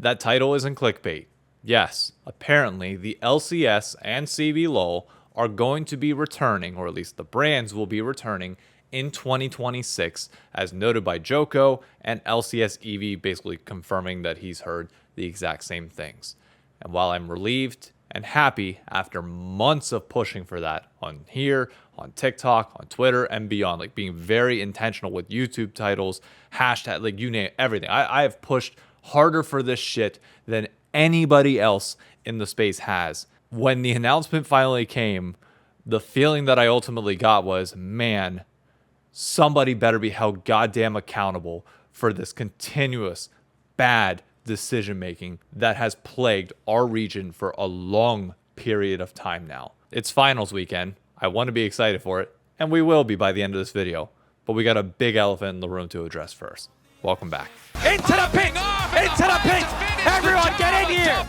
that title isn't clickbait. Yes, apparently the LCS and CBLOL are going to be returning, or at least the brands will be returning in 2026, as noted by Joko and LCS EV basically confirming that he's heard the exact same things. And while I'm relieved and happy after months of pushing for that on here, on TikTok, on Twitter, and beyond, like being very intentional with YouTube titles, hashtag, like you name it, everything. I have pushed harder for this shit than anybody else in the space has. When the announcement finally came, the feeling that I ultimately got was, man, somebody better be held goddamn accountable for this continuous bad decision making that has plagued our region for a long period of time now. It's finals weekend. I want to be excited for it, and we will be by the end of this video. But we got a big elephant in the room to address first. Welcome back. Into the pit! Into the pit! Everyone get in here!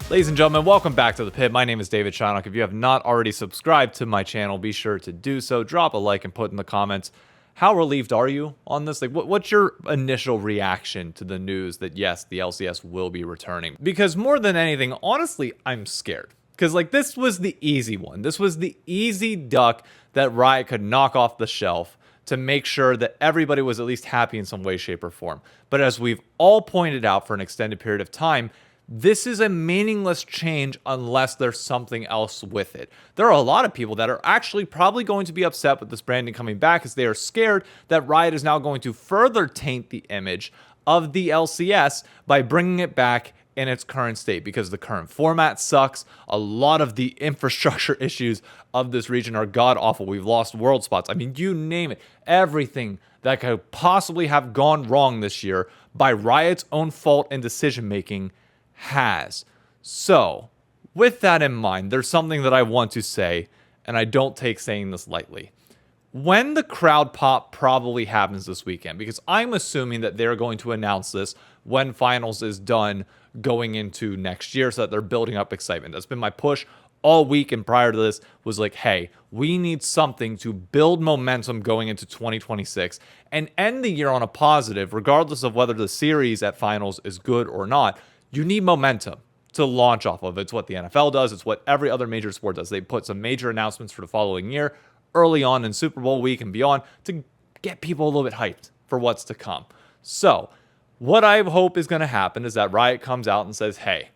Ladies and gentlemen, welcome back to the pit. My name is David Shynock. If you have not already subscribed to my channel, be sure to do so. Drop a like and put in the comments, how relieved are you on this? Like, what's your initial reaction to the news that, yes, the LCS will be returning? Because more than anything, honestly, I'm scared. Because, like, this was the easy one. This was the easy duck that Riot could knock off the shelf to make sure that everybody was at least happy in some way, shape, or form. But as we've all pointed out for an extended period of time, this is a meaningless change unless there's something else with it. There are a lot of people that are actually probably going to be upset with this branding coming back as they are scared that Riot is now going to further taint the image of the LCS by bringing it back in its current state, because the current format sucks. A lot of the infrastructure issues of this region are god awful. We've lost world spots. I mean, you name it. Everything that could possibly have gone wrong this year by Riot's own fault and decision making has. So, with that in mind, there's something that I want to say, and I don't take saying this lightly. When the crowd pop probably happens this weekend, because I'm assuming that they're going to announce this when finals is done going into next year, so that they're building up excitement. That's been my push all week, and prior to this was like, hey, we need something to build momentum going into 2026 and end the year on a positive, regardless of whether the series at finals is good or not. You need momentum to launch off of. It's what the NFL does. It's what every other major sport does. They put some major announcements for the following year early on in Super Bowl week and beyond to get people a little bit hyped for what's to come. So what I hope is going to happen is that Riot comes out and says, hey,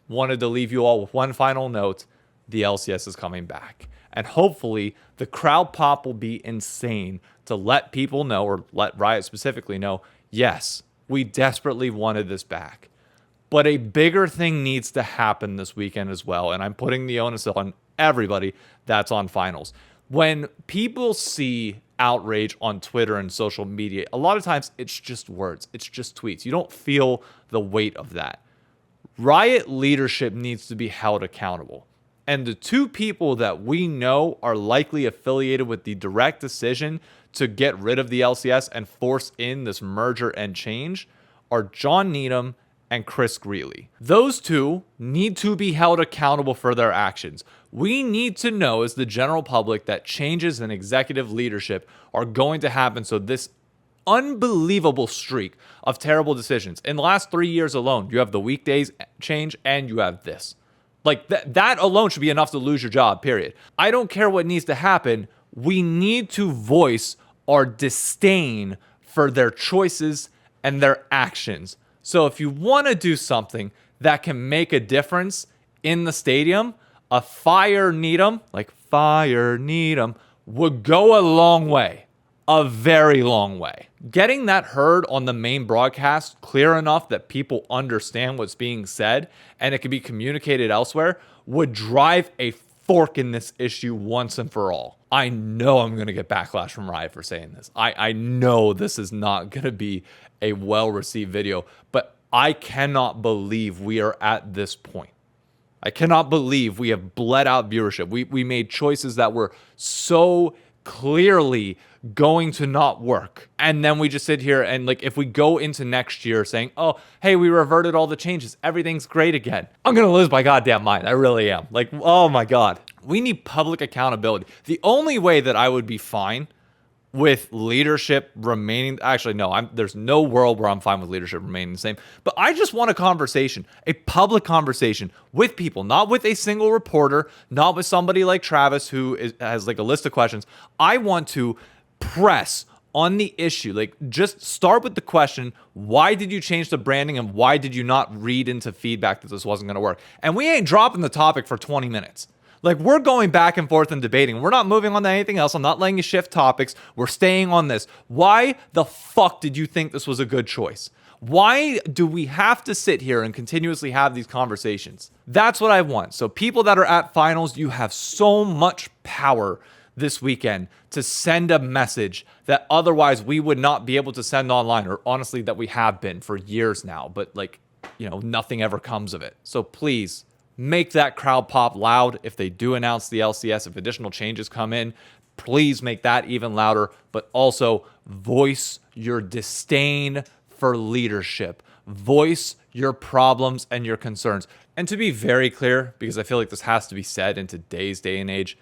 wanted to leave you all with one final note. The LCS is coming back. And hopefully the crowd pop will be insane to let people know, or let Riot specifically know, yes, we desperately wanted this back. But a bigger thing needs to happen this weekend as well. And I'm putting the onus on everybody that's on finals. When people see outrage on Twitter and social media, a lot of times it's just words. It's just tweets. You don't feel the weight of that. Riot leadership needs to be held accountable. And the two people that we know are likely affiliated with the direct decision to get rid of the LCS and force in this merger and change are John Needham and Chris Greeley. Those two need to be held accountable for their actions. We need to know as the general public that changes in executive leadership are going to happen, so this unbelievable streak of terrible decisions. In the last 3 years alone, you have the weekdays change and you have this. Like that alone should be enough to lose your job, period. I don't care what needs to happen. We need to voice our disdain for their choices and their actions. So if you want to do something that can make a difference in the stadium, a fire Needham, like fire Needham, would go a long way. A very long way. Getting that heard on the main broadcast clear enough that people understand what's being said and it can be communicated elsewhere would drive a fork in this issue once and for all. I know I'm going to get backlash from Riot for saying this. I know this is not going to be a well-received video, but I cannot believe we are at this point. I cannot believe we have bled out viewership. We made choices that were so clearly going to not work. And then we just sit here and, like, if we go into next year saying, oh, hey, we reverted all the changes, everything's great again, I'm going to lose my goddamn mind. I really am. Like, oh my God. We need public accountability. The only way that I would be fine with leadership remaining. Actually, no, there's no world where I'm fine with leadership remaining the same. But I just want a conversation, a public conversation with people, not with a single reporter, not with somebody like Travis who has like a list of questions. I want to press on the issue. Like, just start with the question, why did you change the branding and why did you not read into feedback that this wasn't going to work? And we ain't dropping the topic for 20 minutes. Like, we're going back and forth and debating. We're not moving on to anything else. I'm not letting you shift topics. We're staying on this. Why the fuck did you think this was a good choice? Why do we have to sit here and continuously have these conversations? That's what I want. So people that are at finals, you have so much power this weekend to send a message that otherwise we would not be able to send online, or honestly that we have been for years now, but like, nothing ever comes of it. So please make that crowd pop loud. If they do announce the LCS, if additional changes come in, please make that even louder, but also voice your disdain for leadership. Voice your problems and your concerns. And to be very clear, because I feel like this has to be said in today's day and age,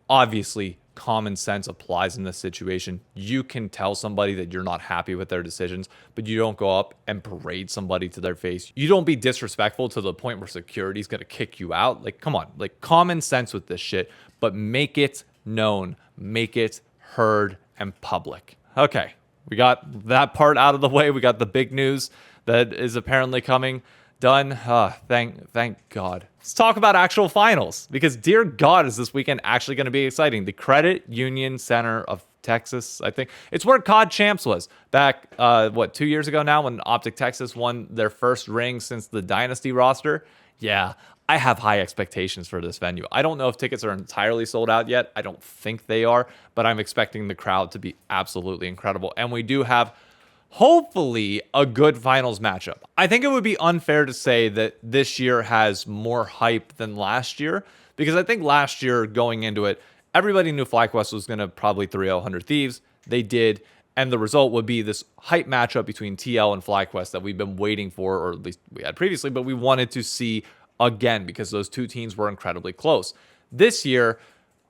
obviously, common sense applies in this situation. You can tell somebody that you're not happy with their decisions, but you don't go up and berate somebody to their face. You don't be disrespectful to the point where security's going to kick you out. Like, come on, like common sense with this shit, but make it known, make it heard and public. Okay, we got that part out of the way. We got the big news that is apparently coming. Done. Thank God. Let's talk about actual finals, because dear God, is this weekend actually going to be exciting. The Credit Union Center of Texas, I think. It's where COD Champs was back, 2 years ago now, when Optic Texas won their first ring since the Dynasty roster. Yeah, I have high expectations for this venue. I don't know if tickets are entirely sold out yet. I don't think they are, but I'm expecting the crowd to be absolutely incredible. And we do have hopefully a good finals matchup. I think it would be unfair to say that this year has more hype than last year, because I think last year going into it, everybody knew FlyQuest was going to probably 3-0 100 Thieves. They did, and the result would be this hype matchup between TL and FlyQuest that we've been waiting for, or at least we had previously, but we wanted to see again because those two teams were incredibly close. This year,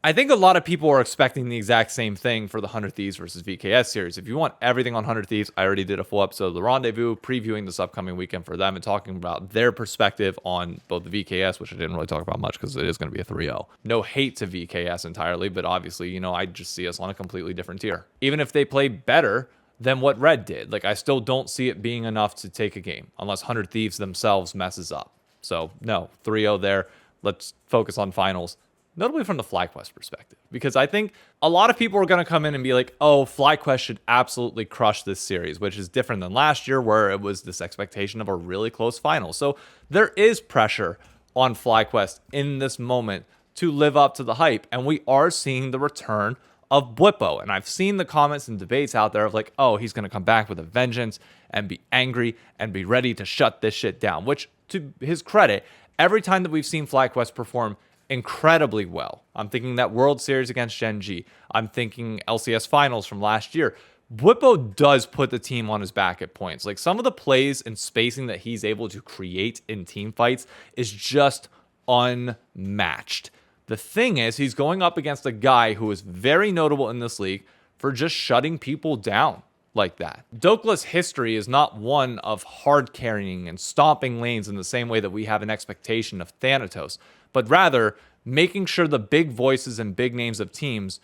I think a lot of people are expecting the exact same thing for the 100 Thieves versus VKS series. If you want everything on 100 Thieves, I already did a full episode of The Rendezvous previewing this upcoming weekend for them and talking about their perspective on both the VKS, which I didn't really talk about much because it is going to be a 3-0. No hate to VKS entirely, but obviously, I just see us on a completely different tier. Even if they play better than what Red did, like I still don't see it being enough to take a game unless 100 Thieves themselves messes up. So no, 3-0 there. Let's focus on finals. Notably from the FlyQuest perspective, because I think a lot of people are going to come in and be like, oh, FlyQuest should absolutely crush this series, which is different than last year where it was this expectation of a really close final. So there is pressure on FlyQuest in this moment to live up to the hype, and we are seeing the return of Blippo. And I've seen the comments and debates out there of like, oh, he's going to come back with a vengeance and be angry and be ready to shut this shit down, which to his credit, every time that we've seen FlyQuest perform incredibly well. I'm thinking that World Series against Gen G. I'm thinking LCS finals from last year. Blippo does put the team on his back at points. Like some of the plays and spacing that he's able to create in team fights is just unmatched. The thing is, he's going up against a guy who is very notable in this league for just shutting people down like that. Dokla's history is not one of hard carrying and stomping lanes in the same way that we have an expectation of Thanatos, but rather making sure the big voices and big names of teams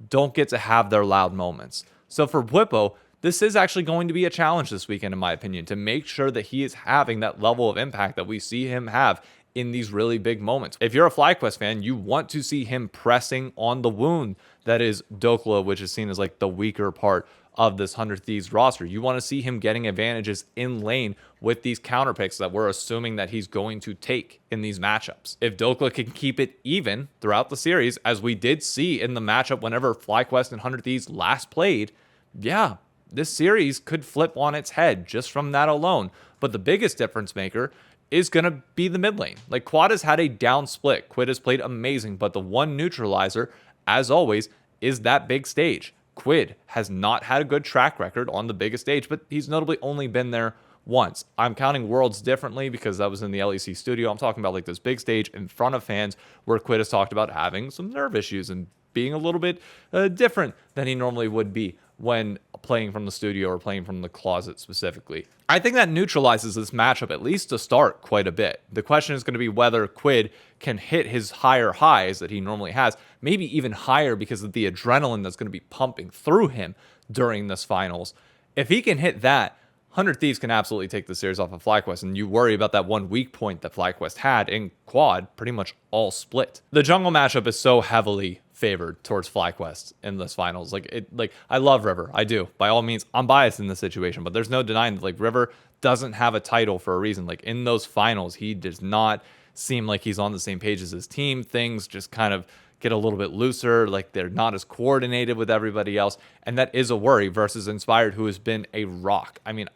don't get to have their loud moments. So for Blippo, this is actually going to be a challenge this weekend, in my opinion, to make sure that he is having that level of impact that we see him have in these really big moments. If you're a FlyQuest fan, you want to see him pressing on the wound that is Dokla, which is seen as like the weaker part of this 100 Thieves roster. You want to see him getting advantages in lane with these counter picks that we're assuming that he's going to take in these matchups. If Dokla can keep it even throughout the series, as we did see in the matchup whenever FlyQuest and 100 Thieves last played, yeah, this series could flip on its head just from that alone. But the biggest difference maker is going to be the mid lane. Like Quad has had a down split. Quid has played amazing, but the one neutralizer, as always, is that big stage. Quid has not had a good track record on the biggest stage, but he's notably only been there once. I'm counting Worlds differently because that was in the LEC studio. I'm talking about like this big stage in front of fans where Quid has talked about having some nerve issues and being a little bit different than he normally would be. when playing from the studio or playing from the closet specifically. I think that neutralizes this matchup, at least to start, quite a bit. The question is going to be whether Quid can hit his higher highs that he normally has, maybe even higher because of the adrenaline that's going to be pumping through him during this finals. If he can hit that, 100 Thieves can absolutely take the series off of FlyQuest, and you worry about that one weak point that FlyQuest had in quad, pretty much all split. The jungle matchup is so heavily favored towards FlyQuest in this finals. I love River. I do. By all means, I'm biased in this situation, but there's no denying that River doesn't have a title for a reason. In those finals, he does not seem like he's on the same page as his team. Things just kind of get a little bit looser, they're not as coordinated with everybody else, and that is a worry versus Inspired, who has been a rock. I mean,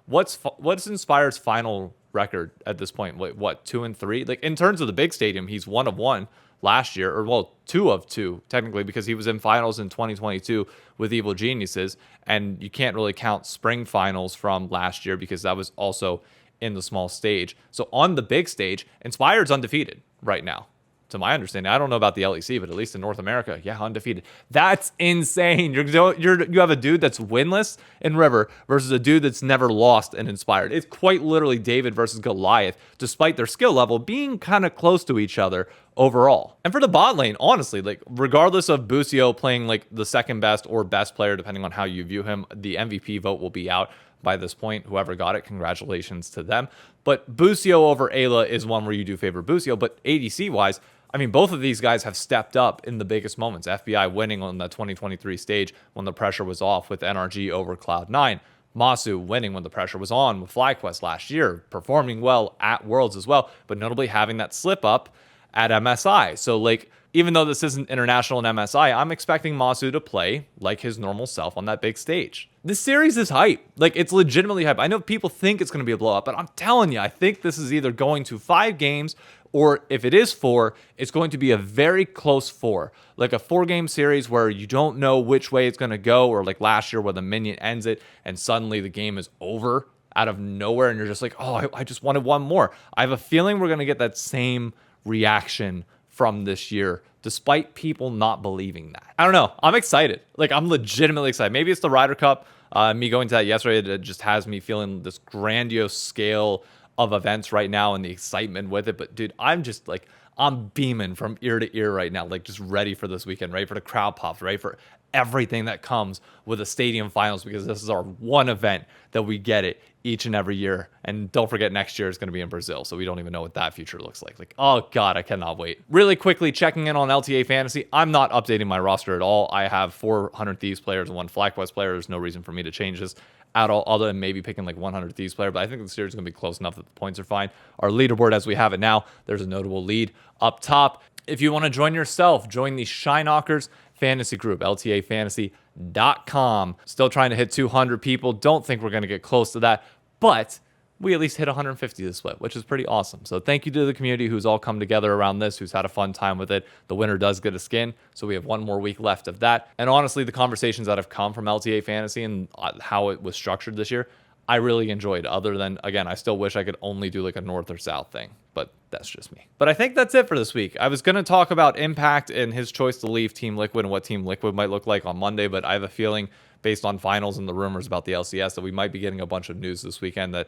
what's Inspired's final record at this point? What, 2-3? In terms of the big stadium, he's 1 of 1 last year, or 2 of 2 technically, because he was in finals in 2022 with Evil Geniuses, and you can't really count spring finals from last year because that was also in the small stage. So on the big stage, Inspired's undefeated right now, to my understanding. I don't know about the LEC, but at least in North America, yeah, undefeated. That's insane. You have a dude that's winless in River versus a dude that's never lost in Inspired. It's quite literally David versus Goliath, despite their skill level being kind of close to each other overall. And for the bot lane, honestly, regardless of Busio playing the second best or best player, depending on how you view him, the MVP vote will be out by this point. Whoever got it, congratulations to them. But Busio over Ayla is one where you do favor Busio, but ADC wise, I mean, both of these guys have stepped up in the biggest moments. FBI winning on the 2023 stage when the pressure was off with NRG over Cloud9. Masu winning when the pressure was on with FlyQuest last year, performing well at Worlds as well, but notably having that slip up at MSI. So, even though this isn't international in MSI, I'm expecting Masu to play like his normal self on that big stage. This series is hype. It's legitimately hype. I know people think it's going to be a blowout, but I'm telling you, I think this is either going to 5 games, or if it is 4, it's going to be a very close 4. A 4-game series where you don't know which way it's going to go, or last year where the minion ends it and suddenly the game is over out of nowhere and you're just I just wanted one more. I have a feeling we're going to get that same reaction from this year, despite people not believing that. I don't know. I'm excited. I'm legitimately excited. Maybe it's the Ryder Cup. Me going to that yesterday, it just has me feeling this grandiose scale of events right now and the excitement with it. But dude, I'm just I'm beaming from ear to ear right now, just ready for this weekend, ready for the crowd pops, ready for everything that comes with the stadium finals, because this is our one event that we get it each and every year. And don't forget, next year is going to be in Brazil, so we don't even know what that future looks like. Oh god, I cannot wait. Really quickly checking in on LTA Fantasy. I'm not updating my roster at all. I have 400 Thieves players and 1 FlyQuest player. There's no reason for me to change this at all, other than maybe picking 100 Thieves player, but I think the series is going to be close enough that the points are fine. Our leaderboard as we have it now, there's a notable lead up top. If you want to join yourself, join the Shineknockers Fantasy Group, ltafantasy.com. Still trying to hit 200 people. Don't think we're going to get close to that, but we at least hit 150 this split, which is pretty awesome. So thank you to the community who's all come together around this, who's had a fun time with it. The winner does get a skin, so we have 1 more week left of that. And honestly, the conversations that have come from LTA Fantasy and how it was structured this year, I really enjoyed, other than, again, I still wish I could only do a north or south thing, but that's just me. But I think that's it for this week. I was going to talk about Impact and his choice to leave Team Liquid and what Team Liquid might look like on Monday, but I have a feeling, based on finals and the rumors about the LCS, that we might be getting a bunch of news this weekend that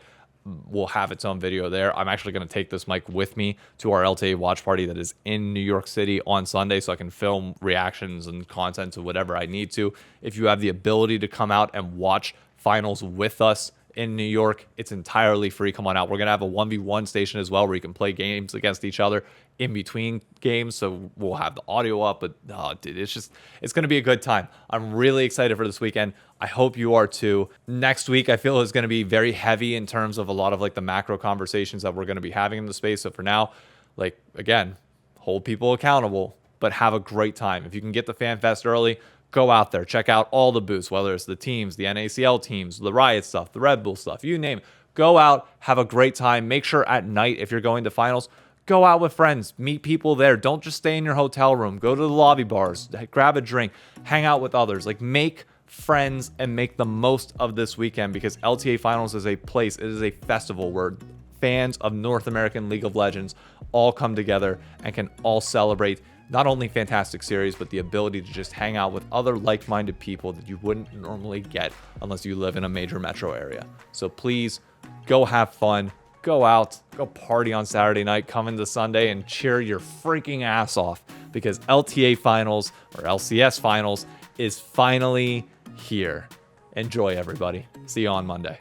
will have its own video there. I'm actually going to take this mic with me to our LTA watch party that is in New York City on Sunday, so I can film reactions and content to whatever I need to. If you have the ability to come out and watch finals with us in New York, it's entirely free. Come on out. We're going to have a 1v1 station as well where you can play games against each other in between games, so we'll have the audio up. But dude, it's going to be a good time. I'm really excited for this weekend. I hope you are too. Next week, I feel is going to be very heavy in terms of a lot of the macro conversations that we're going to be having in the space. So for now, again, hold people accountable, but have a great time. If you can get the Fan Fest early, go out there, check out all the booths, whether it's the teams, the NACL teams, the Riot stuff, the Red Bull stuff, you name it. Go out, have a great time. Make sure at night, if you're going to finals, go out with friends, meet people there. Don't just stay in your hotel room. Go to the lobby bars, grab a drink, hang out with others. Make friends and make the most of this weekend, because LTA Finals is a place, it is a festival where fans of North American League of Legends all come together and can all celebrate not only fantastic series, but the ability to just hang out with other like-minded people that you wouldn't normally get unless you live in a major metro area. So please go have fun, go out, go party on Saturday night, come into Sunday and cheer your freaking ass off because LTA Finals or LCS Finals is finally here. Enjoy, everybody. See you on Monday.